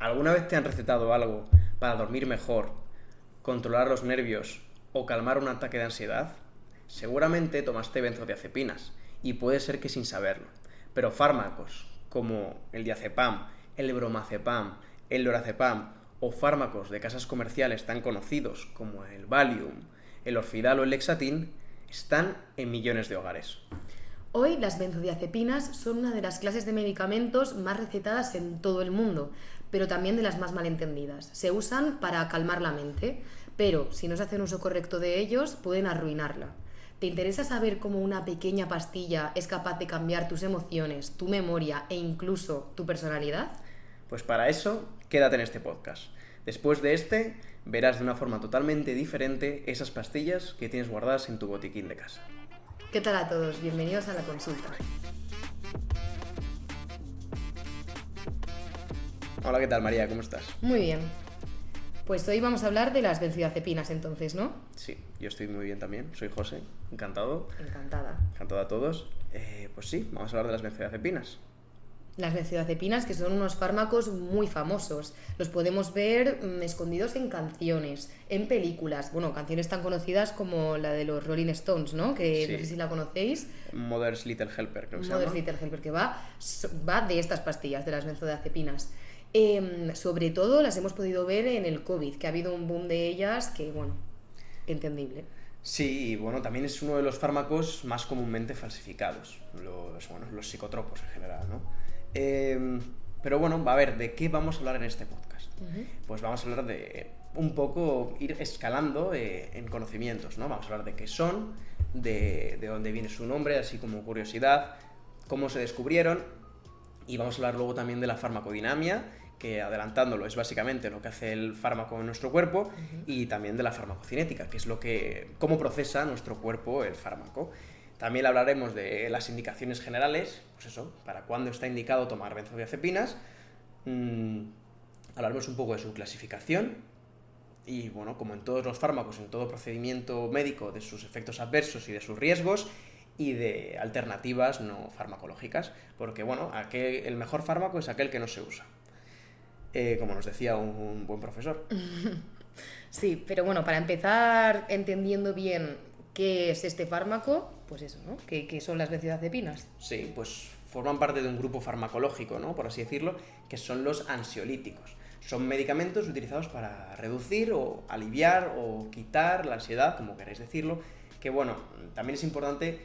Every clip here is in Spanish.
¿Alguna vez te han recetado algo para dormir mejor, controlar los nervios o calmar un ataque de ansiedad? Seguramente tomaste benzodiazepinas y puede ser que sin saberlo, pero fármacos como el diazepam, el bromazepam, el lorazepam o fármacos de casas comerciales tan conocidos como el Valium, el Orfidal o el Lexatin están en millones de hogares. Hoy las benzodiazepinas son una de las clases de medicamentos más recetadas en todo el mundo, pero también de las más malentendidas. Se usan para calmar la mente, pero si no se hace un uso correcto de ellos, pueden arruinarla. ¿Te interesa saber cómo una pequeña pastilla es capaz de cambiar tus emociones, tu memoria e incluso tu personalidad? Pues para eso, quédate en este podcast. Después de este, verás de una forma totalmente diferente esas pastillas que tienes guardadas en tu botiquín de casa. ¿Qué tal a todos? Bienvenidos a la consulta. Hola, ¿qué tal, María? ¿Cómo estás? Muy bien. Pues hoy vamos a hablar de las benzodiazepinas entonces, ¿no? Sí, yo estoy muy bien también. Soy José, encantado. Encantada. Encantado a todos. Pues sí, vamos a hablar de las benzodiazepinas. Las benzodiazepinas, que son unos fármacos muy famosos. Los podemos ver escondidos en canciones, en películas. Bueno, canciones tan conocidas como la de los Rolling Stones, ¿no? Que Sí. no sé si la conocéis. Mother's Little Helper, creo que se Mother's llama. Little Helper, que va de estas pastillas, de las benzodiazepinas. Sobre todo las hemos podido ver en el COVID, que ha habido un boom de ellas que, bueno, entendible. Sí, y bueno, también es uno de los fármacos más comúnmente falsificados, los psicotropos en general, ¿no? Pero bueno, a ver, ¿de qué vamos a hablar en este podcast? Pues vamos a hablar de un poco ir escalando en conocimientos, ¿no? Vamos a hablar de qué son, de dónde viene su nombre, así como curiosidad, cómo se descubrieron, y vamos a hablar luego también de la farmacodinamia, que adelantándolo es básicamente lo que hace el fármaco en nuestro cuerpo, y también de la farmacocinética, que es cómo procesa nuestro cuerpo el fármaco. También hablaremos de las indicaciones generales, pues eso, para cuándo está indicado tomar benzodiazepinas. Hablaremos un poco de su clasificación y, bueno, como en todos los fármacos, en todo procedimiento médico, de sus efectos adversos y de sus riesgos y de alternativas no farmacológicas, porque, bueno, el mejor fármaco es aquel que no se usa, como nos decía un buen profesor. Sí, pero bueno, para empezar entendiendo bien qué es este fármaco, pues eso, ¿no? ¿Qué son las benzodiazepinas? Sí, pues forman parte de un grupo farmacológico, ¿no? Por así decirlo, que son los ansiolíticos. Son medicamentos utilizados para reducir o aliviar o quitar la ansiedad, como queréis decirlo, que bueno, también es importante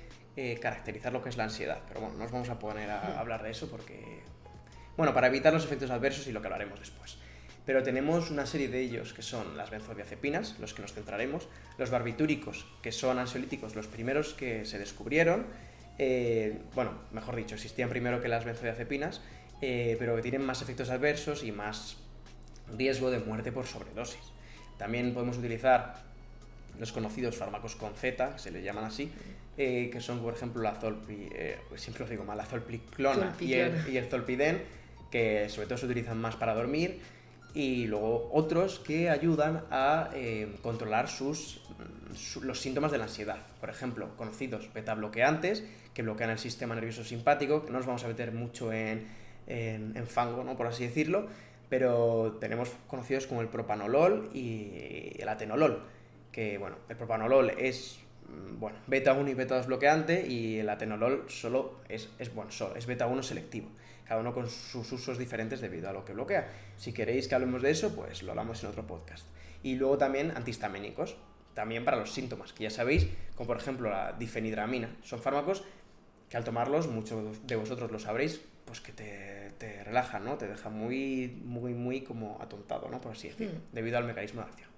caracterizar lo que es la ansiedad, pero bueno, no nos vamos a poner a hablar de eso porque, bueno, para evitar los efectos adversos y lo que hablaremos después. Pero tenemos una serie de ellos que son las benzodiazepinas, los que nos centraremos, los barbitúricos, que son ansiolíticos, los primeros que se descubrieron, bueno, mejor dicho, existían primero que las benzodiazepinas, pero que tienen más efectos adversos y más riesgo de muerte por sobredosis. También podemos utilizar los conocidos fármacos con Z, que se les llaman así, que son, por ejemplo, la siempre os digo mal, la zolpiclona y el zolpidem, que sobre todo se utilizan más para dormir, y luego otros que ayudan a controlar los síntomas de la ansiedad. Por ejemplo, conocidos beta-bloqueantes, que bloquean el sistema nervioso simpático, que no nos vamos a meter mucho en fango, ¿no? Por así decirlo, pero tenemos conocidos como el propanolol y el atenolol, que bueno, el propanolol es beta-1 y beta-2 bloqueante, y el atenolol solo es beta-1 selectivo, cada uno con sus usos diferentes debido a lo que bloquea. Si queréis que hablemos de eso, pues lo hablamos en otro podcast. Y luego también antihistamínicos, también para los síntomas, que ya sabéis, como por ejemplo la difenidramina. Son fármacos que al tomarlos, muchos de vosotros lo sabréis, pues que te relajan, ¿no? Te deja muy, muy, muy como atontado, ¿no? Por así decirlo, debido al mecanismo de acción.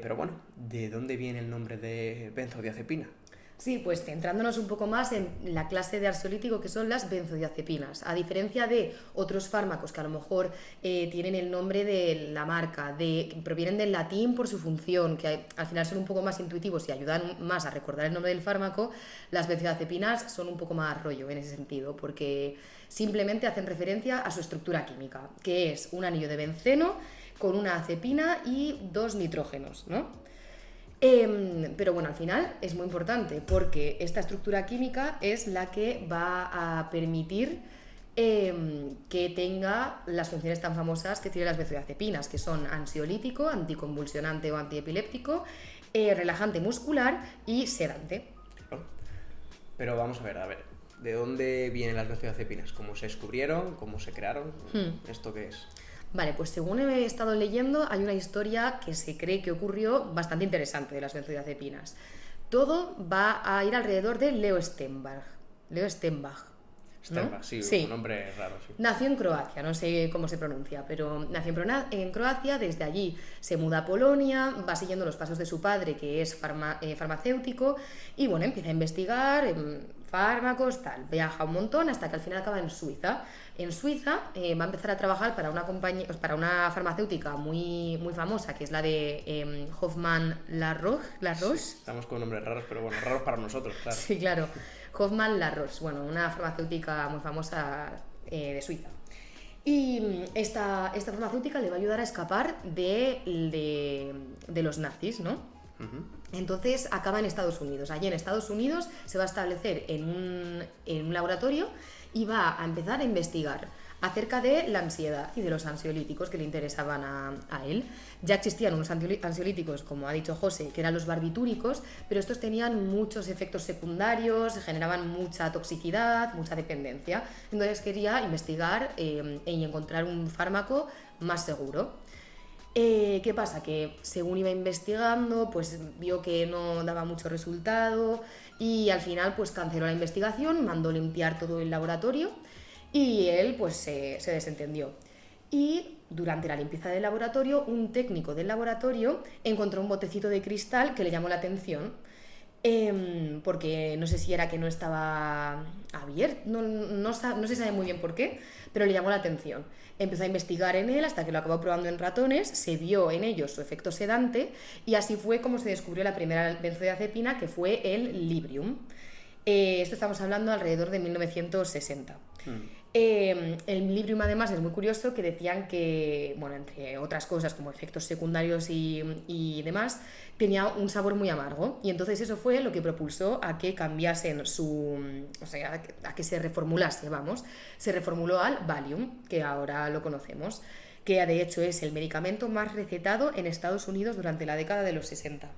Pero bueno, ¿de dónde viene el nombre de benzodiazepina? Sí, pues centrándonos un poco más en la clase de ansiolítico que son las benzodiazepinas. A diferencia de otros fármacos que a lo mejor tienen el nombre de la marca, que provienen del latín por su función, que al final son un poco más intuitivos y ayudan más a recordar el nombre del fármaco, las benzodiazepinas son un poco más rollo en ese sentido, porque simplemente hacen referencia a su estructura química, que es un anillo de benceno con una acepina y 2 nitrógenos, ¿no? Pero bueno, al final es muy importante porque esta estructura química es la que va a permitir que tenga las funciones tan famosas que tienen las benzodiazepinas, que son ansiolítico, anticonvulsionante o antiepiléptico, relajante muscular y sedante. Claro. Pero vamos a ver, ¿de dónde vienen las benzodiazepinas? ¿Cómo se descubrieron? ¿Cómo se crearon? ¿Esto qué es? Vale, pues según he estado leyendo, hay una historia que se cree que ocurrió bastante interesante de las benzodiazepinas. Todo va a ir alrededor de Leo Stenbach. Leo Stenbach. ¿No? Stenbach, sí, Sí. un nombre raro, sí. Nació en Croacia, no sé cómo se pronuncia, pero nació en Croacia, desde allí se muda a Polonia, va siguiendo los pasos de su padre, que es farmacéutico, y bueno, empieza a investigar fármacos, tal, viaja un montón hasta que al final acaba en Suiza. En Suiza va a empezar a trabajar para una compañía, para una farmacéutica muy, muy famosa, que es la de Hoffmann La Roche. Sí, estamos con nombres raros, pero bueno, raros para nosotros, claro. Sí, claro. Hoffmann La Roche, bueno, una farmacéutica muy famosa de Suiza. Y esta farmacéutica le va a ayudar a escapar de los nazis, ¿no? Entonces acaba en Estados Unidos. Allí en Estados Unidos se va a establecer en un laboratorio y va a empezar a investigar acerca de la ansiedad y de los ansiolíticos que le interesaban a él. Ya existían unos ansiolíticos, como ha dicho José, que eran los barbitúricos, pero estos tenían muchos efectos secundarios, generaban mucha toxicidad, mucha dependencia. Entonces quería investigar y encontrar un fármaco más seguro. ¿Qué pasa? Que según iba investigando, pues vio que no daba mucho resultado y al final pues canceló la investigación, mandó limpiar todo el laboratorio y él pues se desentendió. Y durante la limpieza del laboratorio, un técnico del laboratorio encontró un botecito de cristal que le llamó la atención, porque no sé si era que no estaba abierto, no se sabe muy bien por qué, pero le llamó la atención. Empezó a investigar en él hasta que lo acabó probando en ratones, se vio en ellos su efecto sedante y así fue como se descubrió la primera benzodiazepina, que fue el Librium. Esto estamos hablando alrededor de 1960. El Librium además es muy curioso, que decían que, bueno, entre otras cosas como efectos secundarios y demás, tenía un sabor muy amargo y entonces eso fue lo que propulsó a que cambiasen a que se reformulase, se reformuló al Valium, que ahora lo conocemos, que de hecho es el medicamento más recetado en Estados Unidos durante la década de los 60.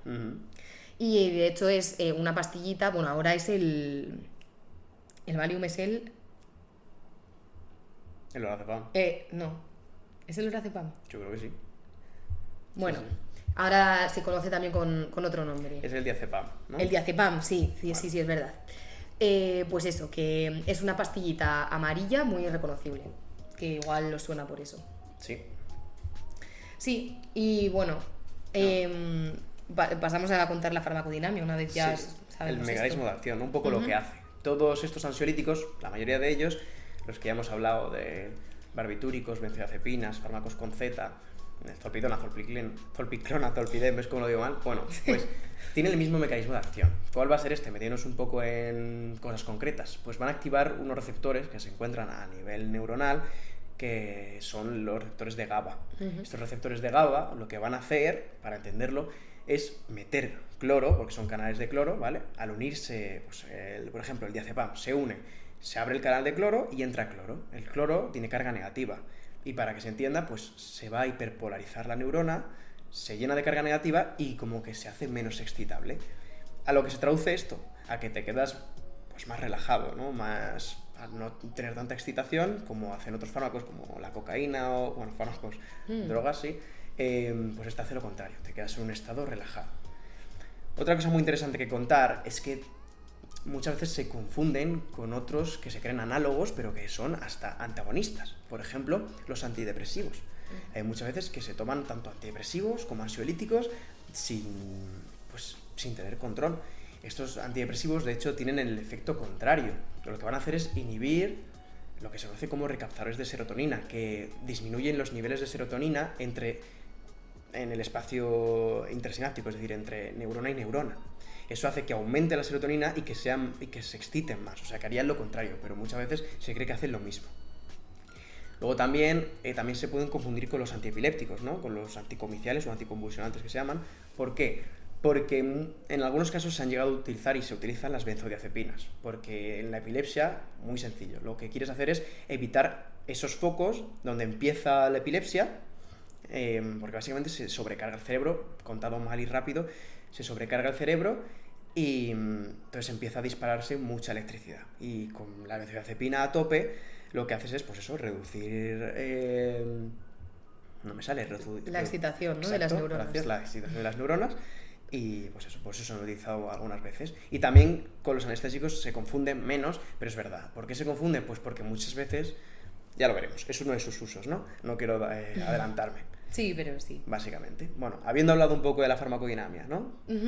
Y de hecho es una pastillita, bueno, ahora es el Valium es el lorazepam. No, ¿es el lorazepam? Yo creo que sí. Bueno, sí. Ahora se conoce también con otro nombre. Es el diazepam, ¿no? El diazepam, sí, Vale. sí, es verdad. Pues eso, que es una pastillita amarilla muy reconocible, que igual os suena por eso. Sí. Sí, y bueno, pasamos a contar la farmacodinamia una vez ya sabemos el mecanismo esto. de acción, ¿no? Un poco lo que hace. Todos estos ansiolíticos, la mayoría de ellos, los que ya hemos hablado de barbitúricos, benzodiazepinas, fármacos con Z, zolpidona, zolpiclona, zolpidem, ¿ves cómo lo digo mal? Bueno, pues tienen el mismo mecanismo de acción. ¿Cuál va a ser este? Metiéndonos un poco en cosas concretas. Pues van a activar unos receptores que se encuentran a nivel neuronal, que son los receptores de GABA. Estos receptores de GABA lo que van a hacer, para entenderlo, es meter cloro, porque son canales de cloro, ¿vale? Al unirse, pues por ejemplo, el diazepam se une, se abre el canal de cloro y entra cloro. El cloro tiene carga negativa y para que se entienda, pues se va a hiperpolarizar la neurona, se llena de carga negativa y como que se hace menos excitable. A lo que se traduce esto, a que te quedas pues más relajado, ¿no? Más, a no tener tanta excitación como hacen otros fármacos como la cocaína o, bueno, fármacos, drogas, sí. Pues este hace lo contrario, te quedas en un estado relajado. Otra cosa muy interesante que contar es que muchas veces se confunden con otros que se creen análogos, pero que son hasta antagonistas. Por ejemplo, los antidepresivos. Hay muchas veces que se toman tanto antidepresivos como ansiolíticos sin tener control. Estos antidepresivos, de hecho, tienen el efecto contrario. Lo que van a hacer es inhibir lo que se conoce como recaptadores de serotonina, que disminuyen los niveles de serotonina en el espacio intersináptico, es decir, entre neurona y neurona. Eso hace que aumente la serotonina y que se exciten más, o sea, que harían lo contrario, pero muchas veces se cree que hacen lo mismo. Luego también también se pueden confundir con los antiepilépticos, ¿no? Con los anticomiciales o anticonvulsionantes que se llaman. ¿Por qué? porque en algunos casos se han llegado a utilizar y se utilizan las benzodiazepinas, porque en la epilepsia, muy sencillo, lo que quieres hacer es evitar esos focos donde empieza la epilepsia, porque básicamente se sobrecarga el cerebro, contado mal y rápido, se sobrecarga el cerebro y entonces empieza a dispararse mucha electricidad. Y con la benzodiazepina a tope, lo que haces es, pues eso, reducir... no me sale, la excitación, ¿no? Exacto, de las neuronas. Gracias, la excitación de las neuronas. Y pues eso se han utilizado algunas veces. Y también con los anestésicos se confunden menos, pero es verdad. ¿Por qué se confunden? Pues porque muchas veces, ya lo veremos, es uno de sus usos, ¿no? No quiero adelantarme. Sí, pero sí. Básicamente. Bueno, habiendo hablado un poco de la farmacodinámica, ¿no? Uh-huh.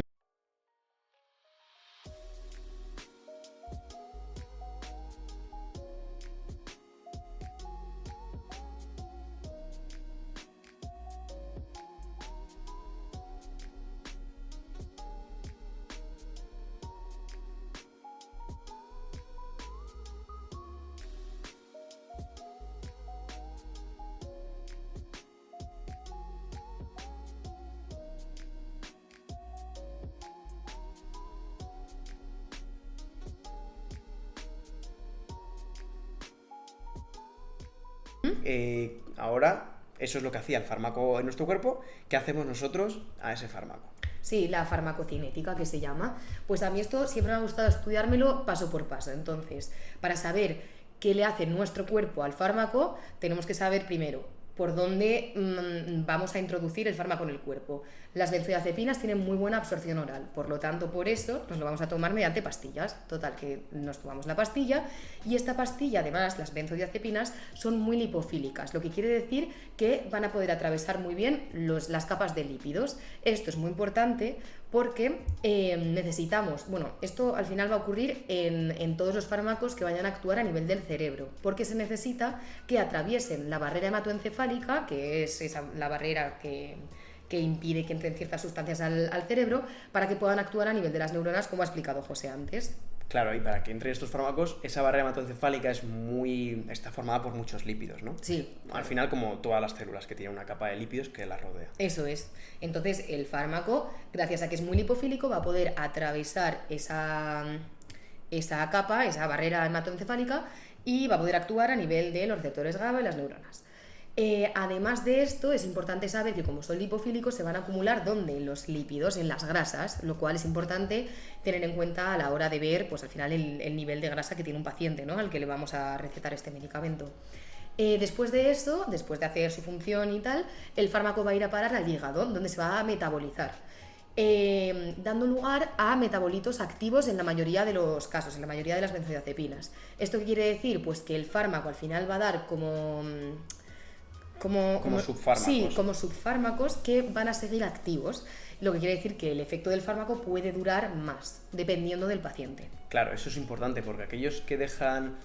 Ahora, eso es lo que hacía el fármaco en nuestro cuerpo. ¿Qué hacemos nosotros a ese fármaco? Sí, la farmacocinética, que se llama. Pues a mí esto siempre me ha gustado estudiármelo paso por paso. Entonces, para saber qué le hace nuestro cuerpo al fármaco, tenemos que saber primero por dónde vamos a introducir el fármaco en el cuerpo. Las benzodiazepinas tienen muy buena absorción oral, por lo tanto, por eso nos lo vamos a tomar mediante pastillas. Total, que nos tomamos la pastilla y esta pastilla, además, las benzodiazepinas son muy lipofílicas, lo que quiere decir que van a poder atravesar muy bien las capas de lípidos. Esto es muy importante porque necesitamos, bueno, esto al final va a ocurrir en todos los fármacos que vayan a actuar a nivel del cerebro, porque se necesita que atraviesen la barrera hematoencefálica, que es la barrera que impide que entren ciertas sustancias al cerebro, para que puedan actuar a nivel de las neuronas, como ha explicado José antes. Claro, y para que entren estos fármacos, esa barrera hematoencefálica está formada por muchos lípidos, ¿no? Sí. Al final, como todas las células que tienen una capa de lípidos que las rodea. Eso es. Entonces, el fármaco, gracias a que es muy lipofílico, va a poder atravesar esa capa, esa barrera hematoencefálica, y va a poder actuar a nivel de los receptores GABA y las neuronas. Además de esto, es importante saber que como son lipofílicos se van a acumular ¿dónde? Los lípidos, en las grasas, lo cual es importante tener en cuenta a la hora de ver, pues al final, el nivel de grasa que tiene un paciente, ¿no? Al que le vamos a recetar este medicamento. Después de eso, después de hacer su función y tal, el fármaco va a ir a parar al hígado, donde se va a metabolizar, dando lugar a metabolitos activos en la mayoría de los casos, en la mayoría de las benzodiazepinas. ¿Esto qué quiere decir? Pues que el fármaco al final va a dar como subfármacos. Sí, como subfármacos que van a seguir activos, lo que quiere decir que el efecto del fármaco puede durar más, dependiendo del paciente. Claro, eso es importante, porque aquellos que dejan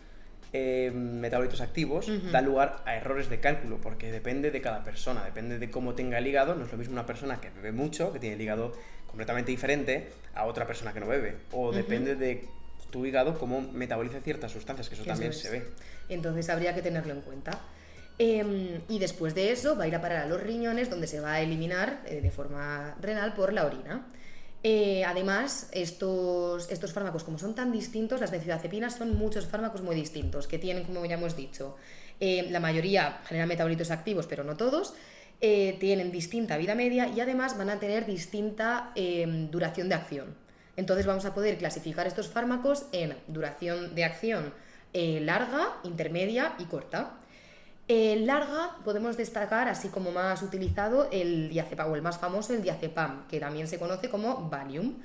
metabolitos activos dan lugar a errores de cálculo, porque depende de cada persona, depende de cómo tenga el hígado. No es lo mismo una persona que bebe mucho, que tiene el hígado completamente diferente, a otra persona que no bebe, o depende de tu hígado cómo metaboliza ciertas sustancias, que eso también se ve. Entonces habría que tenerlo en cuenta. Y después de eso va a ir a parar a los riñones, donde se va a eliminar de forma renal por la orina. Además, estos fármacos, como son tan distintos, las benzodiazepinas son muchos fármacos muy distintos, que tienen, como ya hemos dicho, la mayoría generan metabolitos activos, pero no todos, tienen distinta vida media y además van a tener distinta duración de acción. Entonces vamos a poder clasificar estos fármacos en duración de acción larga, intermedia y corta. Larga podemos destacar, así como más utilizado, el diazepam, o el más famoso, el diazepam, que también se conoce como Valium.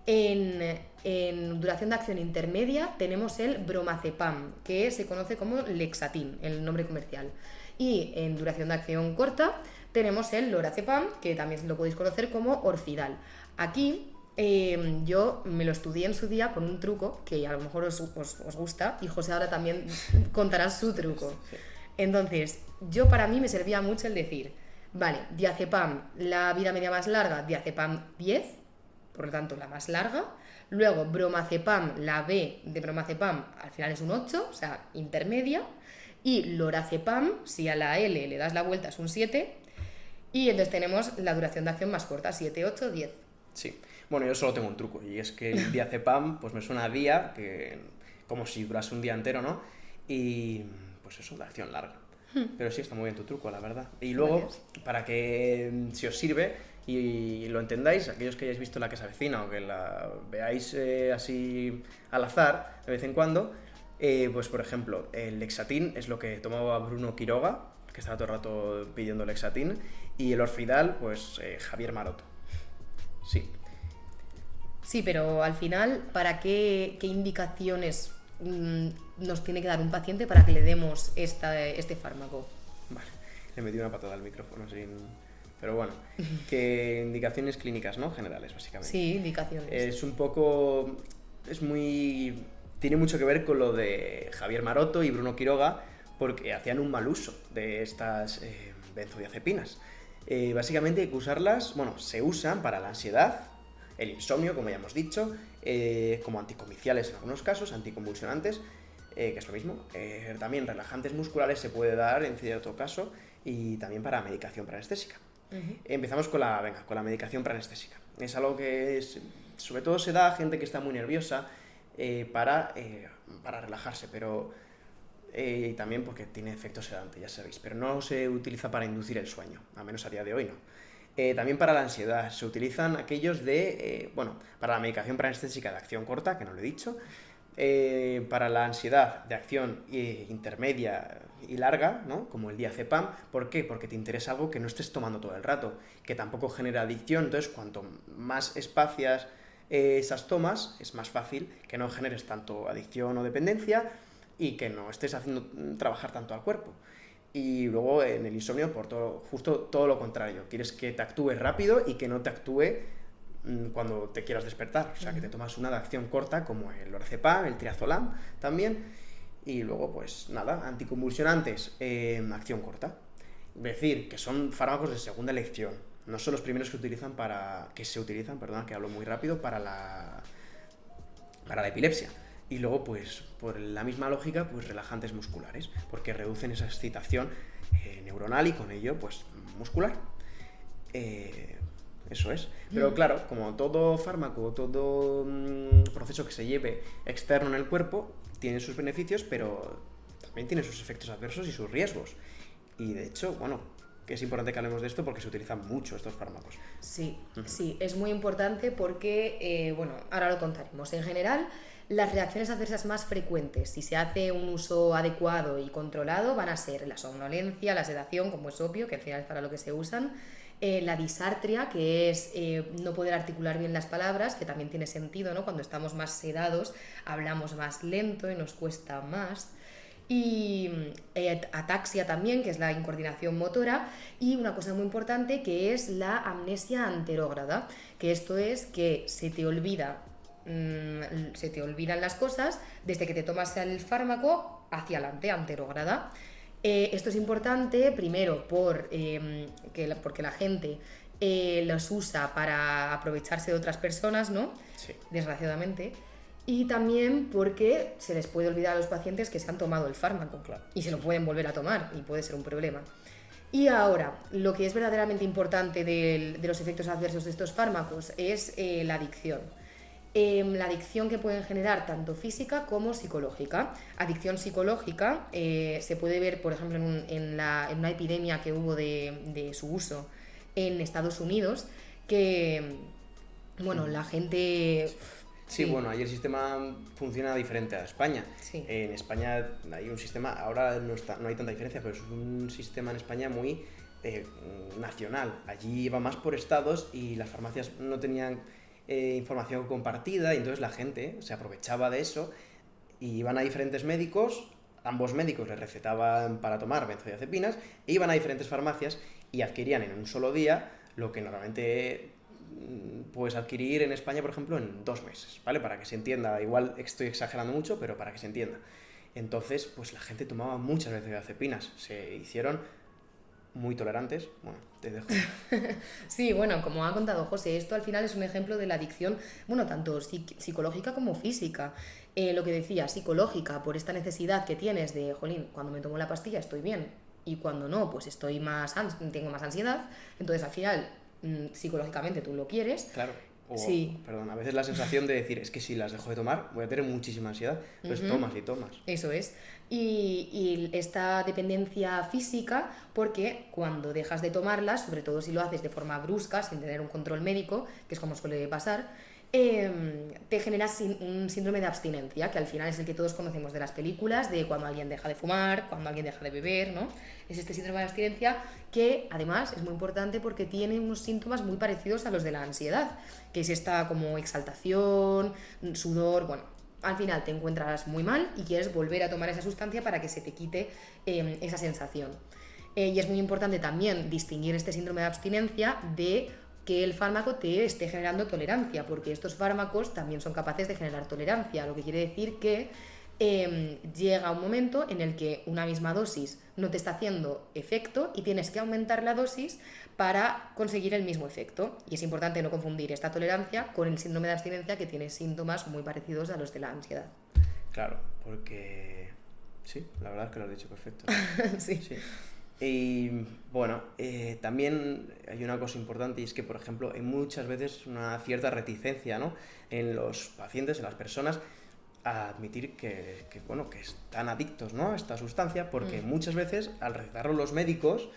En duración de acción intermedia tenemos el bromazepam, que se conoce como Lexatin, el nombre comercial. Y en duración de acción corta tenemos el lorazepam, que también lo podéis conocer como Orfidal. Aquí yo me lo estudié en su día con un truco que a lo mejor os gusta, y José ahora también contará su truco. Entonces, para mí me servía mucho el decir, vale, diazepam, la vida media más larga, diazepam 10, por lo tanto la más larga. Luego bromazepam, la B de bromazepam al final es un 8, o sea, intermedia. Y lorazepam, si a la L le das la vuelta es un 7. Y entonces tenemos la duración de acción más corta, 7, 8, 10. Sí. Bueno, yo solo tengo un truco, y es que el diazepam pues me suena a día, que como si durase un día entero, ¿no? Y pues eso, de acción larga. Pero sí, está muy bien tu truco, la verdad. Y luego, Gracias. para que si os sirve y lo entendáis, aquellos que hayáis visto La que se avecina o que la veáis así al azar, de vez en cuando, pues por ejemplo, el Lexatin es lo que tomaba Bruno Quiroga, que estaba todo el rato pidiendo Lexatin, y el Orfidal, pues Javier Maroto. Sí. Sí, pero al final, ¿para qué indicaciones nos tiene que dar un paciente para que le demos este fármaco? Vale, le metí una patada al micrófono sin... Pero bueno, que indicaciones clínicas, ¿no? Generales, básicamente. Sí, indicaciones. Es un poco... Es muy... Tiene mucho que ver con lo de Javier Maroto y Bruno Quiroga, porque hacían un mal uso de estas benzodiazepinas. Básicamente hay que usarlas, bueno, se usan para la ansiedad, el insomnio, como ya hemos dicho, como anticomiciales en algunos casos, anticonvulsionantes, que es lo mismo. También relajantes musculares se puede dar en cierto caso, y también para medicación preanestésica. Empezamos con la medicación preanestésica. Es algo que sobre todo se da a gente que está muy nerviosa para relajarse, pero también porque tiene efecto sedante, ya sabéis, pero no se utiliza para inducir el sueño, al menos a día de hoy no. También para la ansiedad se utilizan aquellos para la medicación preanestésica de acción corta, que no lo he dicho, para la ansiedad de acción intermedia y larga, ¿no? Como el diazepam. ¿Por qué? Porque te interesa algo que no estés tomando todo el rato, que tampoco genera adicción. Entonces, cuanto más espacias esas tomas, es más fácil que no generes tanto adicción o dependencia y que no estés haciendo trabajar tanto al cuerpo. Y luego en el insomnio, justo todo lo contrario. Quieres que te actúe rápido y que no te actúe cuando te quieras despertar. O sea, que te tomas una de acción corta como el Lorazepam, el Triazolam también. Y luego, pues nada, anticonvulsionantes, acción corta. Es decir, que son fármacos de segunda elección. No son los primeros que se utilizan, que hablo muy rápido, para la epilepsia. Y luego, pues, por la misma lógica, pues relajantes musculares, porque reducen esa excitación neuronal y con ello, pues, muscular. Eso es. Pero claro, como todo fármaco, todo proceso que se lleve externo en el cuerpo, tiene sus beneficios, pero también tiene sus efectos adversos y sus riesgos. Y de hecho, bueno, que es importante que hablemos de esto porque se utilizan mucho estos fármacos. Sí, sí, es muy importante porque, ahora lo contaremos. En general, las reacciones adversas más frecuentes, si se hace un uso adecuado y controlado, van a ser la somnolencia, la sedación, como es obvio, que al final es para lo que se usan, la disartria, que es no poder articular bien las palabras, que también tiene sentido, ¿no? Cuando estamos más sedados, hablamos más lento y nos cuesta más. Y ataxia también, que es la incoordinación motora, y una cosa muy importante que es la amnesia anterógrada, que esto es que se te olvidan las cosas desde que te tomas el fármaco hacia adelante, anterógrada. Esto es importante, primero, porque la gente los usa para aprovecharse de otras personas, ¿no? Sí. Desgraciadamente. Y también porque se les puede olvidar a los pacientes que se han tomado el fármaco, Claro. y se lo pueden volver a tomar y puede ser un problema. Y ahora, lo que es verdaderamente importante de los efectos adversos de estos fármacos es la adicción. La adicción que pueden generar tanto física como psicológica. Adicción psicológica se puede ver, por ejemplo, en una epidemia que hubo de su uso en Estados Unidos, que, la gente... Sí, bueno, ahí el sistema funciona diferente a España. Sí. En España hay un sistema, ahora no hay tanta diferencia, pero es un sistema en España muy nacional. Allí iba más por estados y las farmacias no tenían información compartida, y entonces la gente se aprovechaba de eso y iban a diferentes médicos, ambos médicos les recetaban para tomar benzodiazepinas, e iban a diferentes farmacias y adquirían en un solo día lo que normalmente puedes adquirir en España, por ejemplo, en 2 meses, ¿vale? Para que se entienda, igual estoy exagerando mucho, pero para que se entienda. Entonces, pues la gente tomaba muchas benzodiazepinas, se hicieron muy tolerantes. Bueno, te dejo. Sí, bueno, como ha contado José, esto al final es un ejemplo de la adicción, tanto psicológica como física. Lo que decía, psicológica, por esta necesidad que tienes de, jolín, cuando me tomo la pastilla estoy bien, y cuando no, pues tengo más ansiedad. Entonces, al final, psicológicamente tú lo quieres. Claro. O, Sí. perdón, a veces la sensación de decir, es que si las dejo de tomar voy a tener muchísima ansiedad. Entonces tomas y tomas. Eso es. Y esta dependencia física, porque cuando dejas de tomarlas, sobre todo si lo haces de forma brusca, sin tener un control médico, que es como suele pasar, te genera un síndrome de abstinencia, que al final es el que todos conocemos de las películas, de cuando alguien deja de fumar, cuando alguien deja de beber, ¿no? Es este síndrome de abstinencia que además es muy importante porque tiene unos síntomas muy parecidos a los de la ansiedad, que es esta como exaltación, sudor, bueno, al final te encuentras muy mal y quieres volver a tomar esa sustancia para que se te quite esa sensación. Y es muy importante también distinguir este síndrome de abstinencia de que el fármaco te esté generando tolerancia, porque estos fármacos también son capaces de generar tolerancia, lo que quiere decir que llega un momento en el que una misma dosis no te está haciendo efecto y tienes que aumentar la dosis para conseguir el mismo efecto. Y es importante no confundir esta tolerancia con el síndrome de abstinencia, que tiene síntomas muy parecidos a los de la ansiedad. Claro, porque sí, la verdad es que lo has dicho perfecto. Sí. Sí. Y bueno, también hay una cosa importante, y es que, por ejemplo, hay muchas veces una cierta reticencia, ¿no?, en los pacientes, en las personas, a admitir bueno, que están adictos, ¿no?, a esta sustancia, porque muchas veces al recetarlo los médicos,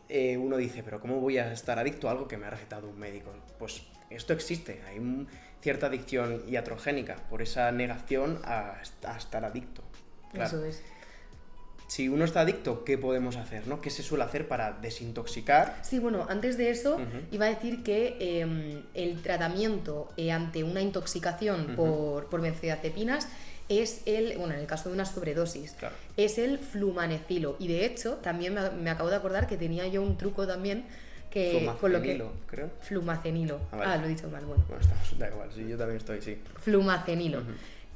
uno dice, pero ¿cómo voy a estar adicto a algo que me ha recetado un médico? Pues esto existe, hay cierta adicción iatrogénica por esa negación a estar adicto. Claro. Eso es. Si uno está adicto, ¿qué podemos hacer, no? ¿Qué se suele hacer para desintoxicar? Sí, bueno, antes de eso iba a decir que el tratamiento ante una intoxicación por benzodiazepinas es en el caso de una sobredosis, claro, es el flumanecilo. Y de hecho, también me acabo de acordar que tenía yo un truco también que con lo que creo. Flumacenilo. Vale. Lo he dicho mal, bueno. Bueno, da igual, sí, yo también estoy, sí. Flumacenilo.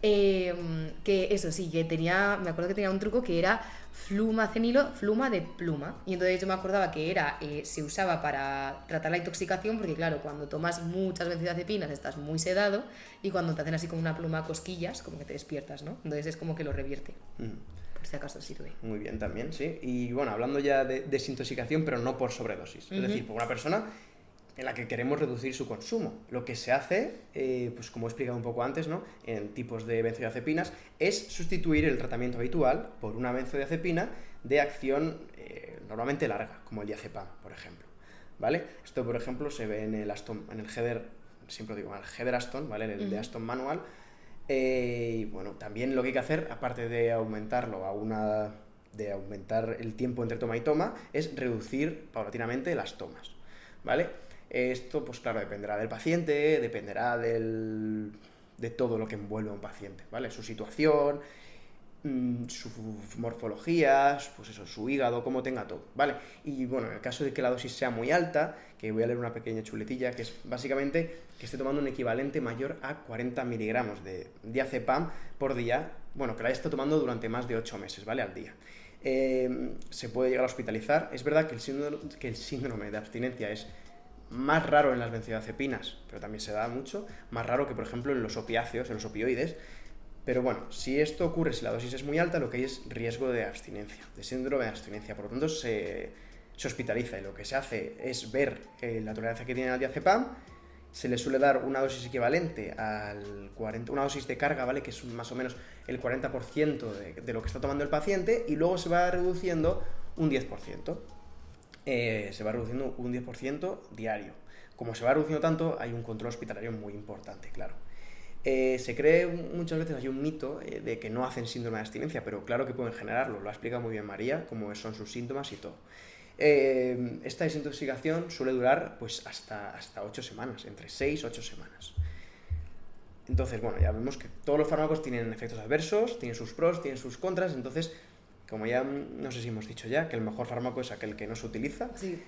Que eso sí, me acuerdo que tenía un truco que era flumacenilo, fluma de pluma. Y entonces yo me acordaba que se usaba para tratar la intoxicación, porque claro, cuando tomas muchas benzodiazepinas estás muy sedado, y cuando te hacen así como una pluma a cosquillas, como que te despiertas, ¿no? Entonces es como que lo revierte. Por si acaso sirve. Muy bien, también, sí. Y bueno, hablando ya de desintoxicación, pero no por sobredosis. Es decir, por una persona en la que queremos reducir su consumo. Lo que se hace, pues como he explicado un poco antes, ¿no?, en tipos de benzodiazepinas, es sustituir el tratamiento habitual por una benzodiazepina de acción normalmente larga, como el diazepam, por ejemplo. ¿Vale? Esto, por ejemplo, se ve en el Heather, siempre digo, el Heather Aston, ¿vale?, el de Aston Manual. Y bueno, también lo que hay que hacer, aparte de aumentar el tiempo entre toma y toma, es reducir paulatinamente las tomas, ¿vale? Esto, pues claro, dependerá del paciente, dependerá de todo lo que envuelve a un paciente, ¿vale? Su situación, su morfología, pues eso, su hígado, cómo tenga todo, ¿vale? Y bueno, en el caso de que la dosis sea muy alta, que voy a leer una pequeña chuletilla, que es básicamente que esté tomando un equivalente mayor a 40 miligramos de diazepam por día, bueno, que la esté tomando durante más de 8 meses, ¿vale?, al día. Se puede llegar a hospitalizar. Es verdad que el síndrome de abstinencia es más raro en las benzodiazepinas, pero también se da mucho, más raro que, por ejemplo, en los opiáceos, en los opioides. Pero bueno, si esto ocurre, si la dosis es muy alta, lo que hay es riesgo de abstinencia, de síndrome de abstinencia. Por lo tanto, se hospitaliza, y lo que se hace es ver la tolerancia que tiene al diazepam. Se le suele dar una dosis equivalente una dosis de carga, ¿vale?, que es más o menos el 40% de lo que está tomando el paciente, y luego se va reduciendo un 10%. Se va reduciendo un 10% diario. Como se va reduciendo tanto, hay un control hospitalario muy importante, claro. Se cree muchas veces, hay un mito de que no hacen síndrome de abstinencia, pero claro que pueden generarlo. Lo ha explicado muy bien María, cómo son sus síntomas y todo. Esta desintoxicación suele durar pues hasta 8 semanas, entre 6 y 8 semanas. Entonces, bueno, ya vemos que todos los fármacos tienen efectos adversos, tienen sus pros, tienen sus contras. Entonces, como ya, no sé si hemos dicho ya, que el mejor fármaco es aquel que no se utiliza. Sí.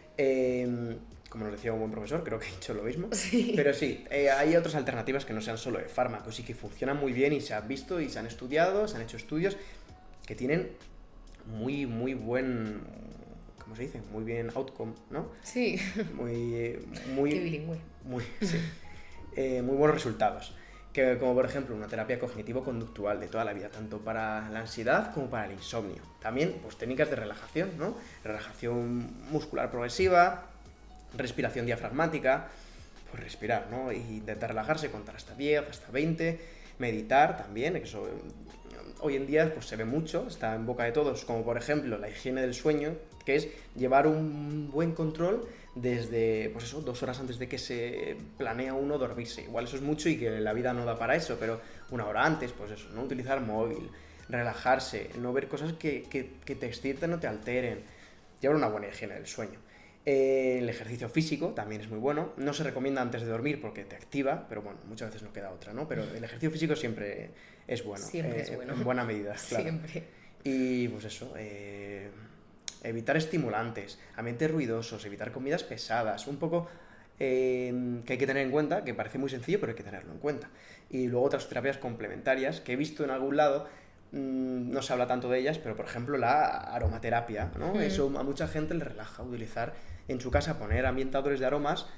Como nos decía un buen profesor, creo que he dicho lo mismo. Sí. Pero sí, hay otras alternativas que no sean solo de fármacos y que funcionan muy bien, y se han visto y se han estudiado, se han hecho estudios que tienen muy buen, ¿cómo se dice? Muy bien outcome, ¿no? Sí. Muy Qué bilingüe. Sí. Muy buenos resultados. Como por ejemplo una terapia cognitivo-conductual de toda la vida, tanto para la ansiedad como para el insomnio. También pues técnicas de relajación, ¿no? Relajación muscular progresiva, respiración diafragmática. pues respirar, ¿no? E intentar relajarse, contar hasta 10, hasta 20, meditar también, que eso hoy en día pues se ve mucho, está en boca de todos, como por ejemplo la higiene del sueño, que es llevar un buen control desde, pues eso, 2 horas antes de que se planea uno dormirse. Igual eso es mucho y que la vida no da para eso, pero 1 hora antes, pues eso, no utilizar móvil, relajarse, no ver cosas que te exciten o te alteren, llevar una buena higiene del sueño. El ejercicio físico también es muy bueno, no se recomienda antes de dormir porque te activa, pero bueno, muchas veces no queda otra, ¿no? Pero el ejercicio físico siempre es bueno, Siempre es bueno. en buena medida, claro. Siempre. Y pues eso, evitar estimulantes, ambientes ruidosos, evitar comidas pesadas, un poco que hay que tener en cuenta, que parece muy sencillo, pero hay que tenerlo en cuenta. Y luego otras terapias complementarias que he visto en algún lado, no se habla tanto de ellas, pero por ejemplo la aromaterapia, ¿no? Eso a mucha gente le relaja, utilizar en su casa, poner ambientadores de aromas,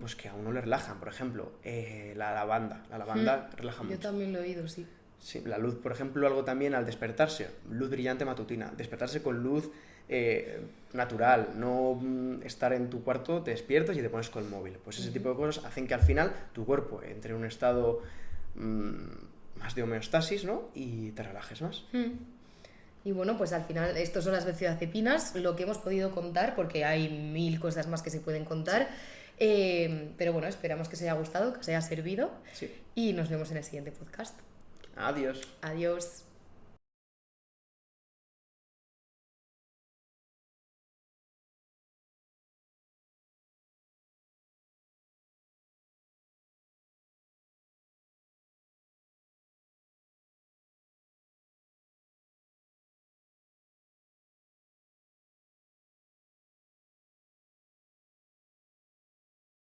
pues que a uno le relajan. Por ejemplo, la lavanda relaja mucho. Yo también lo he oído, sí. Sí, la luz, por ejemplo, algo también al despertarse, luz brillante matutina, despertarse con luz natural, no estar en tu cuarto, te despiertas y te pones con el móvil. Pues ese tipo de cosas hacen que al final tu cuerpo entre en un estado más de homeostasis, ¿no? Y te relajes más. Y bueno, pues al final estos son las benzodiazepinas, lo que hemos podido contar, porque hay 1000 cosas más que se pueden contar. Pero bueno, esperamos que os haya gustado, que os haya servido. Sí. Y nos vemos en el siguiente podcast. Adiós. Adiós.